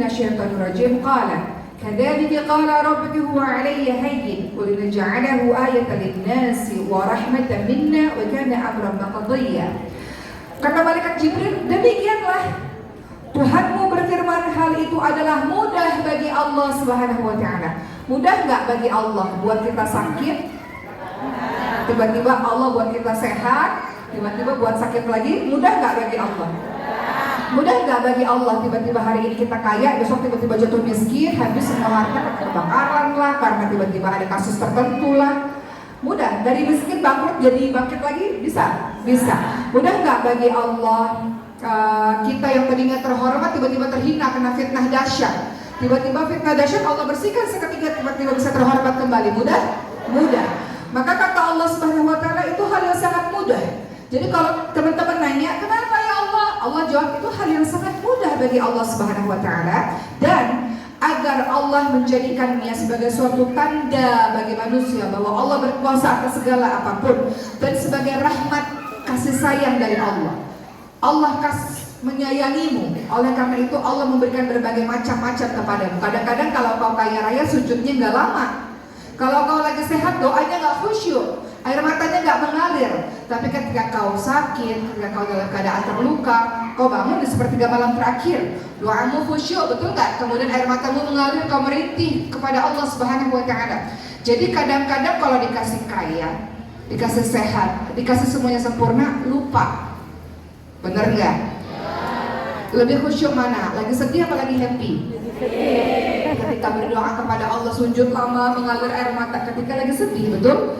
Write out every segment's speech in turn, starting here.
minasyaitonir rajim. Qala kadzalika qala rabbuka huwa 'alayya hayyin wa linaj'alahu ayatan lin-nasi wa rahmatan minna wa kana amran maqdiyya. Kata malaikat Jibril, demikianlah Tuhanmu berfirman, hal itu adalah mudah bagi Allah Subhanahu wa ta'ala. Mudah nggak bagi Allah buat kita sakit? Tiba-tiba Allah buat kita sehat, tiba-tiba buat sakit lagi. Mudah nggak bagi Allah? Mudah nggak bagi Allah tiba-tiba hari ini kita kaya, besok tiba-tiba jatuh miskin, habis semua harta kebakaran lah, karena tiba-tiba ada kasus tertentu lah. Mudah, dari miskin bangkrut jadi bangkit lagi? Bisa? Bisa. Mudah nggak bagi Allah kita yang tadinya terhormat tiba-tiba terhina kena fitnah dahsyat? Tiba-tiba fitnah dahsyat Allah bersihkan seketika, tiba-tiba bisa terhormat kembali. Mudah? Mudah. Maka kata Allah Subhanahu wa ta'ala itu hal yang sangat mudah. Jadi kalau teman-teman nanya, kenapa ya Allah? Allah jawab, itu hal yang sangat mudah bagi Allah Subhanahu wa ta'ala. Dan agar Allah menjadikannya sebagai suatu tanda bagi manusia bahwa Allah berkuasa atas segala apapun, dan sebagai rahmat kasih sayang dari Allah. Allah menyayangimu. Oleh karena itu Allah memberikan berbagai macam-macam kepadamu. Kadang-kadang kalau kau kaya raya sujudnya nggak lama. Kalau kau lagi sehat doanya nggak khusyuk, air matanya nggak mengalir. Tapi ketika kau sakit, ketika kau dalam keadaan terluka, kau bangun di sepertiga malam terakhir, doamu khusyuk, betul nggak? Kemudian air matamu mengalir, kau merintih kepada Allah Subhanahu wa ta'ala. Jadi kadang-kadang kalau dikasih kaya, dikasih sehat, dikasih semuanya sempurna, lupa. Bener nggak? Lebih khusyuk mana? Lagi sedih apa lagi happy? Ketika berdoa kepada Allah, sujud lama, mengalir air mata ketika lagi sedih, betul?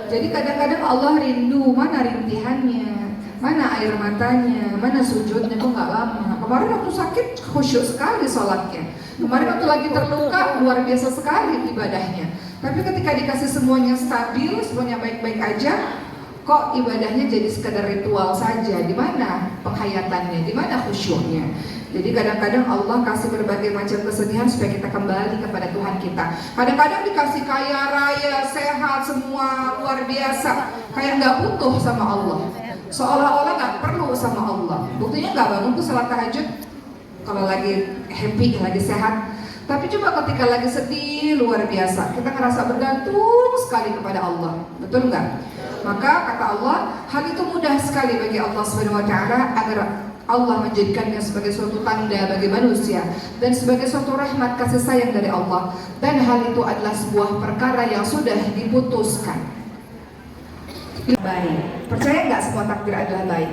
Jadi kadang-kadang Allah rindu, mana rintihannya, mana air matanya, mana sujudnya, kok nggak lama. Kemarin waktu sakit khusyuk sekali sholatnya. Kemarin waktu lagi terluka luar biasa sekali ibadahnya. Tapi ketika dikasih semuanya stabil, semuanya baik-baik aja, kok ibadahnya jadi sekedar ritual saja? Di mana penghayatannya? Di mana khusyuknya? Jadi kadang-kadang Allah kasih berbagai macam kesedihan supaya kita kembali kepada Tuhan kita. Kadang-kadang dikasih kaya raya, sehat, semua luar biasa, kayak nggak butuh sama Allah, seolah-olah nggak perlu sama Allah. Buktinya nggak bangun tuh salat tahajud kalau lagi happy, lagi sehat. Tapi coba ketika lagi sedih luar biasa, kita ngerasa bergantung sekali kepada Allah, betul nggak? Maka kata Allah, hal itu mudah sekali bagi Allah Subhanahu wa ta'ala agar Allah menjadikannya sebagai suatu tanda bagi manusia dan sebagai suatu rahmat kasih sayang dari Allah, dan hal itu adalah sebuah perkara yang sudah diputuskan. Baik, percaya nggak semua takdir adalah baik?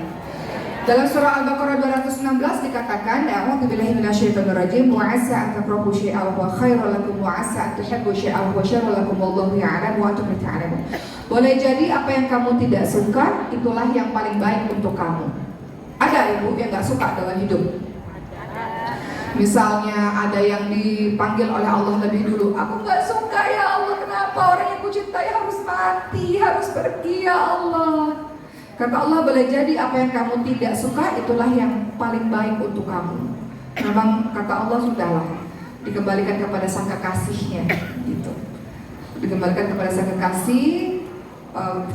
Dalam surah Al-Baqarah 216 dikatakan, A'udzu billahi minasyaitonir rajim, wa 'asa an takrahu syai'an wa khairul lakum wa 'asa an tuhibbu syai'an wa syarrul lakum wallahu ya'lam wa antum la ta'lamun. Boleh jadi apa yang kamu tidak suka itulah yang paling baik untuk kamu. Ada ibu yang nggak suka dalam hidup. Misalnya ada yang dipanggil oleh Allah lebih dulu. Aku nggak suka ya Allah, kenapa orang yang kucintai harus mati, harus pergi ya Allah. Kata Allah, boleh jadi apa yang kamu tidak suka itulah yang paling baik untuk kamu. Memang kata Allah, sudahlah, dikembalikan kepada sang kekasihnya, gitu. Dikembalikan kepada sang kekasih,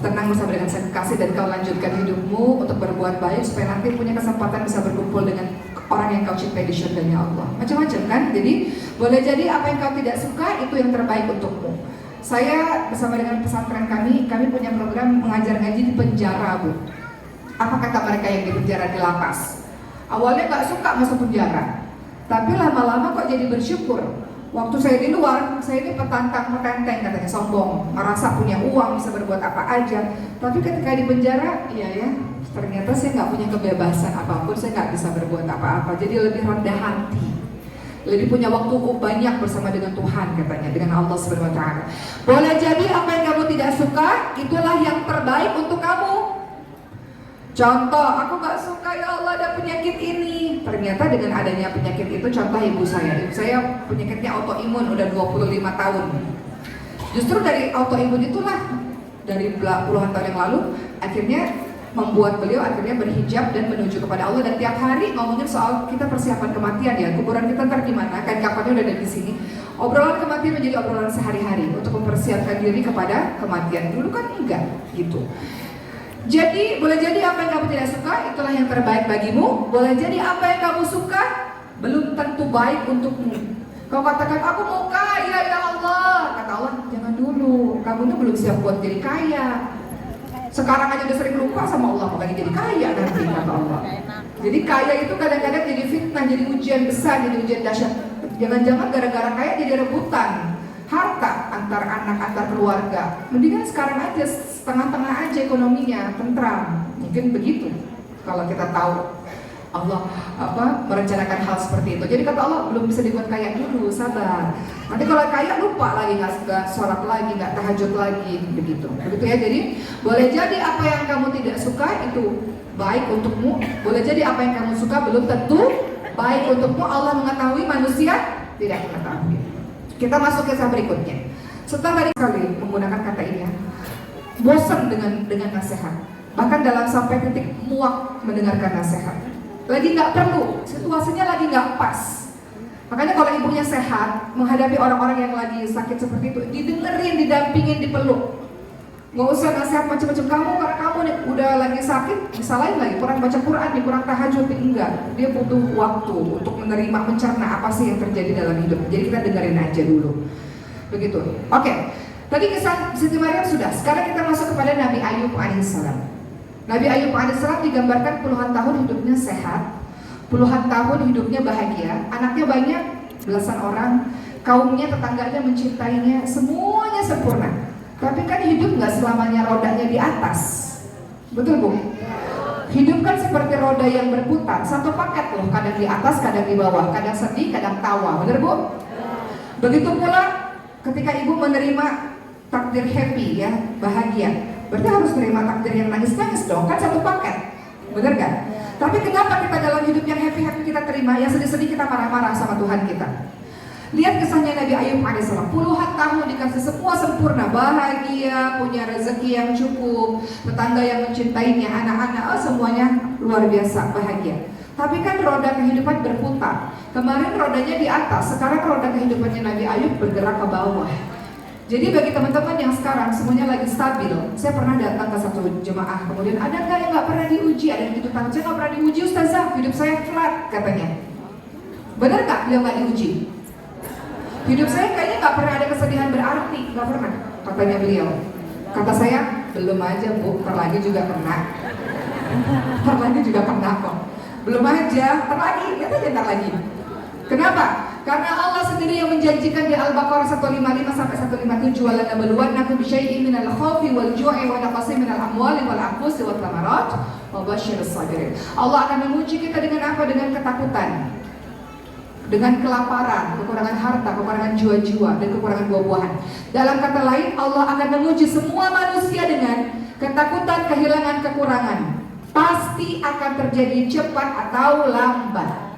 tenang bersama dengan sang kekasih, dan kau lanjutkan hidupmu untuk berbuat baik supaya nanti punya kesempatan bisa berkumpul dengan orang yang kau cintai di syurganya Allah. Macam-macam kan? Jadi boleh jadi apa yang kau tidak suka itu yang terbaik untukmu. Saya bersama dengan pesantren kami punya program mengajar ngaji di penjara, Bu. Apa kata mereka yang di penjara, di lapas? Awalnya nggak suka masuk penjara, tapi lama-lama kok jadi bersyukur. Waktu saya di luar, saya ini petantang, petenteng katanya, sombong, merasa punya uang, bisa berbuat apa aja. Tapi ketika di penjara, iya ya, ternyata saya nggak punya kebebasan apapun, saya nggak bisa berbuat apa-apa. Jadi lebih rendah hati, lebih punya waktu banyak bersama dengan Tuhan katanya, dengan Allah Subhanahu wa ta'ala. Boleh jadi apa yang kamu tidak suka itulah yang terbaik untuk kamu. Contoh, aku gak suka ya Allah ada penyakit ini. Ternyata dengan adanya penyakit itu, contoh ibu saya penyakitnya autoimun udah 25 tahun. Justru dari autoimun itulah, dari puluhan tahun yang lalu, akhirnya membuat beliau akhirnya berhijab dan menuju kepada Allah. Dan tiap hari ngomongin soal kita persiapan kematian ya, kuburan kita ntar gimana, kan kapannya udah ada di sini. Obrolan kematian menjadi obrolan sehari-hari untuk mempersiapkan diri kepada kematian. Dulu kan enggak gitu. Jadi boleh jadi apa yang kamu tidak suka itulah yang terbaik bagimu. Boleh jadi apa yang kamu suka belum tentu baik untukmu. Kau katakan, aku mau kaya ya Allah. Kata Allah, jangan dulu, kamu tuh belum siap buat jadi kaya. Sekarang aja udah sering lupa sama Allah, apalagi jadi kaya nanti, kata Allah. Jadi kaya itu kadang-kadang jadi fitnah, jadi ujian besar, jadi ujian dahsyat. Jangan-jangan gara-gara kaya jadi rebutan harta antar anak, antar keluarga. Mendingan sekarang aja, setengah-tengah aja ekonominya, tentram. Mungkin begitu, kalau kita tahu Allah merencanakan hal seperti itu. Jadi kata Allah, belum bisa dibuat kaya dulu, sabar. Nanti kalau kaya lupa lagi, nggak sholat lagi, nggak tahajud lagi, begitu ya. Jadi boleh jadi apa yang kamu tidak suka itu baik untukmu, boleh jadi apa yang kamu suka belum tentu baik untukmu. Allah mengetahui, manusia tidak mengetahui. Kita masuk ke kisah berikutnya. Setelah tadi kali menggunakan kata ini, bosan dengan nasihat, bahkan dalam sampai titik muak mendengarkan nasihat. Lagi nggak perlu, situasinya lagi nggak pas. Makanya kalau ibunya sehat, menghadapi orang-orang yang lagi sakit seperti itu, didengerin, didampingin, dipeluk. Nggak usah nasihat macam-macam, kamu karena kamu nih udah lagi sakit, disalahin lagi, kurang baca Quran, kurang tahajud, enggak. Dia butuh waktu untuk menerima, mencerna apa sih yang terjadi dalam hidup. Jadi kita dengerin aja dulu. Begitu. Oke. Tadi kisah Siti Maryam sudah. Sekarang kita masuk kepada Nabi Ayub alaihissalam. Nabi Ayub alaihissalam digambarkan puluhan tahun hidupnya sehat, puluhan tahun hidupnya bahagia, anaknya banyak, belasan orang, kaumnya, tetangganya mencintainya, semuanya sempurna. Tapi kan hidup nggak selamanya rodanya di atas, betul Bu? Hidup kan seperti roda yang berputar, satu paket loh, kadang di atas, kadang di bawah, kadang sedih, kadang tawa, bener Bu? Begitu pula ketika ibu menerima takdir happy ya, bahagia, berarti harus terima takdir yang nangis-nangis dong, kan satu paket, bener kan? Tapi kenapa kita dalam hidup yang happy-happy kita terima, yang sedih-sedih kita marah-marah sama Tuhan kita? Lihat kisahnya Nabi Ayub alaihissalam, puluhan tahun dikasih semua sempurna, bahagia, punya rezeki yang cukup, tetangga yang mencintainya, anak-anak, semuanya luar biasa, bahagia. Tapi kan roda kehidupan berputar. Kemarin rodanya di atas, sekarang roda kehidupannya Nabi Ayub bergerak ke bawah. Jadi bagi teman-teman yang sekarang semuanya lagi stabil, saya pernah datang ke satu jemaah, kemudian ada nggak yang nggak pernah diuji? Ada yang gitu tangan, saya nggak pernah diuji Ustazah, hidup saya flat katanya. Benar nggak beliau nggak diuji? Hidup saya kayaknya nggak pernah ada kesedihan berarti, nggak pernah, katanya beliau. Kata saya, belum aja Bu, ntar lagi juga kena. Ntar lagi juga kena kok. Belum aja, ntar lagi, lihat aja ntar lagi. Kenapa? Karena Allah sendiri yang menjanjikan di Al-Baqarah 155 sampai 157, "Wa lanabluwannakum bisyai'in minal khaufi wal ju'i wa naqsin minal amwali wal anfusi wat thamarat wa basyirus sabirin." Allah akan menguji kita dengan apa? Dengan ketakutan, dengan kelaparan, kekurangan harta, kekurangan jiwa-jiwa, dan kekurangan buah-buahan. Dalam kata lain, Allah akan menguji semua manusia dengan ketakutan, kehilangan, kekurangan. Pasti akan terjadi cepat atau lambat.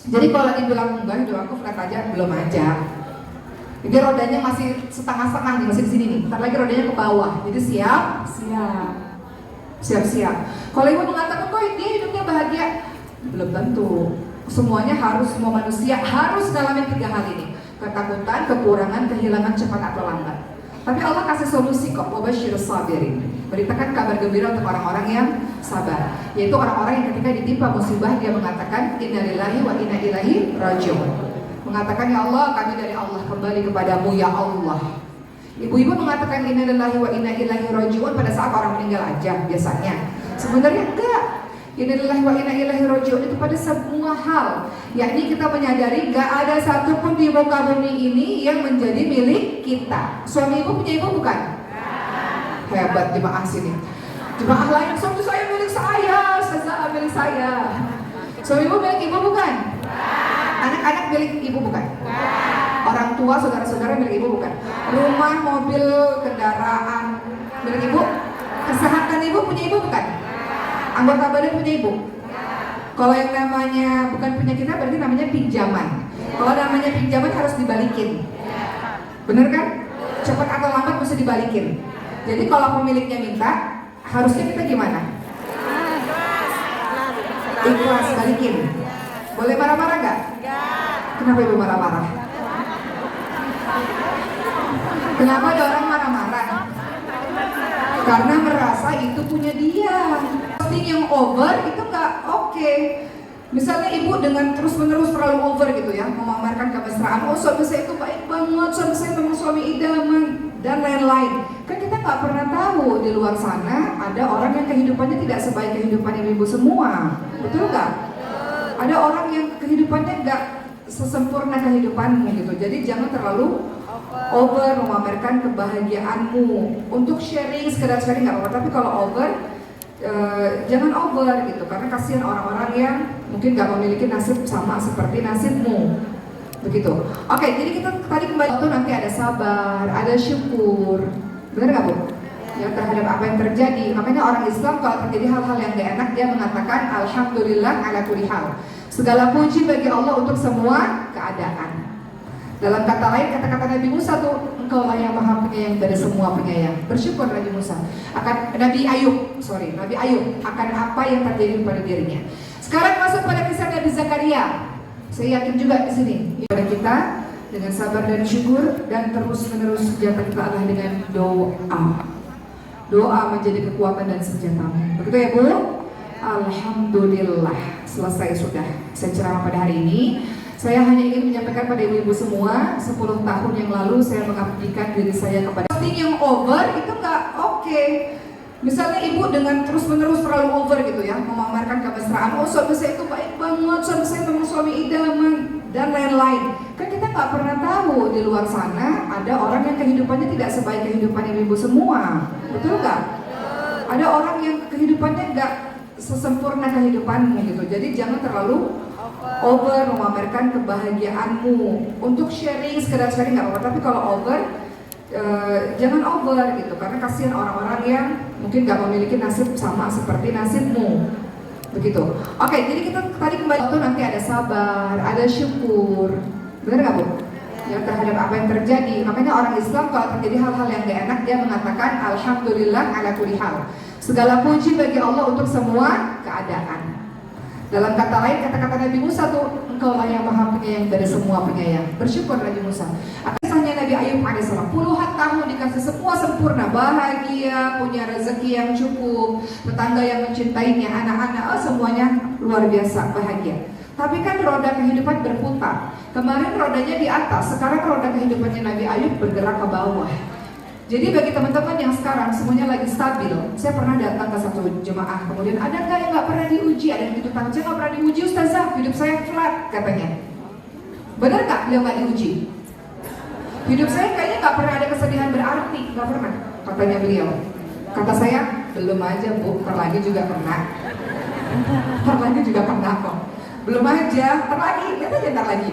Jadi kalau dibilang enggak, hidup aku flat aja, belum aja. Jadi rodanya masih setengah-setengah nih, masih di sini nih. Ntar lagi rodanya ke bawah. Jadi siap-siap. Kalau ibu mengatakan kok dia hidupnya bahagia, belum tentu. Semuanya harus, semua manusia harus ngalamin 3 hal ini: ketakutan, kekurangan, kehilangan cepat atau lambat. Tapi Allah kasih solusi kok, wabasyirus sabirin. Beritakan kabar gembira untuk orang-orang yang sabar, yaitu orang-orang yang ketika ditimpa musibah dia mengatakan innalillahi wa inna ilaihi raji'un. Mengatakan, ya Allah, kami dari Allah, kembali kepadamu ya Allah. Ibu-ibu mengatakan innalillahi wa inna ilaihi raji'un pada saat orang meninggal aja biasanya. Sebenarnya enggak. Innalillahi wa inna ilaihi raji'un itu pada semua hal. Yakni kita menyadari gak ada satupun di muka bumi ini yang menjadi milik kita. Suami ibu punya ibu bukan? Hebat jemaah sini. Jemaah lain, suami saya milik saya, milik saya. Suami ibu milik ibu bukan? Anak-anak milik ibu bukan? Orang tua, saudara-saudara milik ibu bukan? Rumah, mobil, kendaraan milik ibu? Kesehatan ibu punya ibu bukan? Anggota badan punya ibu? Kalau yang namanya bukan punya kita berarti namanya pinjaman. Kalau namanya pinjaman harus dibalikin. Bener kan? Cepat atau lambat mesti dibalikin. Jadi kalau pemiliknya minta, harusnya kita gimana? Ikhlas, balikin. Boleh marah-marah nggak? Kenapa ibu marah-marah? Kenapa ada orang marah-marah? Karena merasa itu punya dia. Posting yang over itu nggak oke. Misalnya ibu dengan terus-menerus terlalu over gitu ya, memamerkan kemesraan, oh suami saya itu baik banget, suami saya memang suami idaman, dan lain-lain. Kan kita nggak pernah tahu di luar sana ada orang yang kehidupannya tidak sebaik kehidupan ibu semua, betul nggak? Ada orang yang kehidupannya nggak sesempurna kehidupanmu gitu. Jadi jangan terlalu over memamerkan kebahagiaanmu. Untuk sharing, sekedar sharing nggak apa-apa, tapi kalau over jangan over gitu, karena kasihan orang-orang yang mungkin nggak memiliki nasib sama seperti nasibmu, begitu. Oke, jadi kita tadi kembali itu nanti ada sabar, ada syukur, benar nggak Bu? Ya, terhadap apa yang terjadi. Makanya orang Islam kalau terjadi hal-hal yang gak enak dia mengatakan alhamdulillah ala kulli hal. Segala puji bagi Allah untuk semua keadaan. Dalam kata lain, kata-kata Nabi Musa tuh, engkau lah yang maha penyayang dari semua penyayang. Bersyukur Nabi Musa akan Nabi Ayub akan apa yang terjadi pada dirinya. Sekarang masuk pada kisah Nabi Zakaria. Saya yakin juga di sini pada kita dengan sabar dan syukur dan terus-menerus senjata kita adalah dengan doa. Doa menjadi kekuatan dan senjata. Begitu ya Bu? Alhamdulillah, selesai sudah saya ceramah pada hari ini. Saya hanya ingin menyampaikan pada ibu-ibu semua, 10 tahun yang lalu saya mengabdikan diri saya kepada yang over itu nggak oke. Misalnya ibu dengan terus-menerus terlalu over gitu ya, memamerkan kemesraan, oh suami saya itu baik banget, suami saya memang suami idaman, dan lain-lain. Kan kita nggak pernah tahu di luar sana ada orang yang kehidupannya tidak sebaik kehidupan ibu semua, betul nggak? Ada orang yang kehidupannya nggak sesempurna kehidupanmu gitu. Jadi jangan terlalu over memamerkan kebahagiaanmu. Untuk sharing, sekedar sharing nggak apa-apa, tapi kalau over jangan over gitu, karena kasihan orang-orang yang mungkin nggak memiliki nasib sama seperti nasibmu, begitu. Oke, jadi kita tadi kembali itu nanti ada sabar, ada syukur, benar nggak Bu? Ya, terhadap apa yang terjadi. Makanya orang Islam kalau terjadi hal-hal yang gak enak dia mengatakan alhamdulillah ala kulli hal. Segala puji bagi Allah untuk semua keadaan. Dalam kata lain, kata-kata Nabi Musa tuh, engkau lah yang maha penyayang dari semua penyayang. Bersyukur Nabi Musa. Kisahnya Nabi Ayub alaihissalam, puluhan tahun dikasih semua sempurna, bahagia, punya rezeki yang cukup, tetangga yang mencintainya, anak-anak, semuanya luar biasa bahagia. Tapi kan roda kehidupan berputar. Kemarin rodanya di atas, sekarang roda kehidupannya Nabi Ayub bergerak ke bawah. Jadi bagi teman-teman yang sekarang semuanya lagi stabil, saya pernah datang ke satu jemaah, kemudian ada nggak yang nggak pernah diuji, ada yang gitu, saya nggak pernah diuji Ustazah, hidup saya flat katanya. Benar nggak beliau nggak diuji? Hidup saya kayaknya nggak pernah ada kesedihan berarti, nggak pernah, katanya beliau. Kata saya, belum aja Bu, ntar lagi juga kena. Ntar lagi juga kena kok. Belum aja, ntar lagi, lihat aja ntar lagi.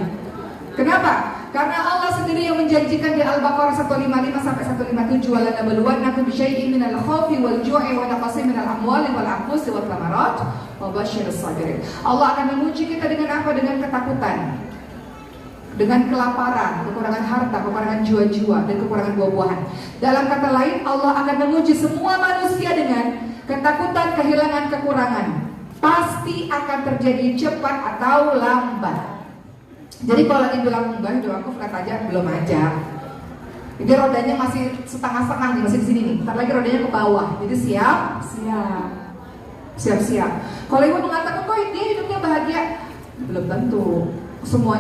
Kenapa? Karena Allah sendiri yang menjanjikan di Al-Baqarah 155 sampai 157, "Wa lanabluwannakum bisyai'in minal khawfi wal ju'i wa naqsin minal amwali wal anfusi wath thamarat wa basyirus sabirin." Allah akan menguji kita dengan apa? Dengan ketakutan, dengan kelaparan, kekurangan harta, kekurangan jiwa-jiwa, dan kekurangan buah-buahan. Dalam kata lain, Allah akan menguji semua manusia dengan ketakutan, kehilangan, kekurangan. Pasti akan terjadi cepat atau lambat. Jadi kalau lagi bilang enggak, hidup aku flat aja, belum aja. Jadi rodanya masih setengah-setengah nih, masih di sini nih. Ntar lagi rodanya ke bawah. Jadi siap-siap. Kalau ibu mengatakan kok dia hidupnya bahagia, belum tentu. Semua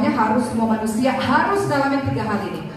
manusia harus ngalamin 3 hal ini.